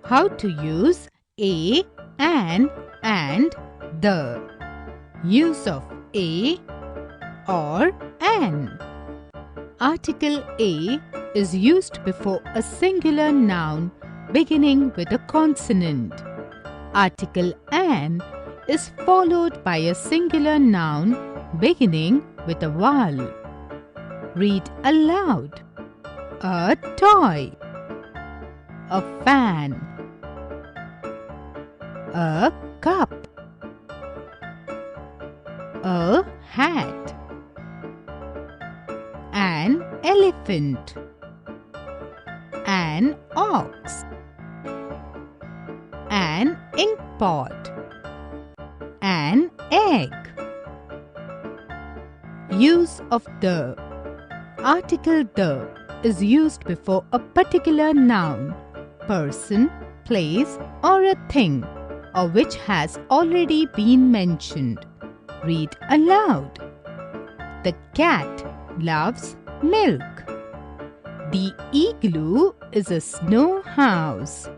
How to use a, an, and the. Use of a or an. Article a is used before a singular noun beginning with a consonant. Article an is followed by a singular noun beginning with a vowel. Read aloud. A toy. A fan. A cup. A hat. An elephant. An ox. An ink pot. An egg. Use of the. Article the is used before a particular noun, person, place, or a thing, or which has already been mentioned. Read aloud. The cat loves milk. The igloo is a snow house.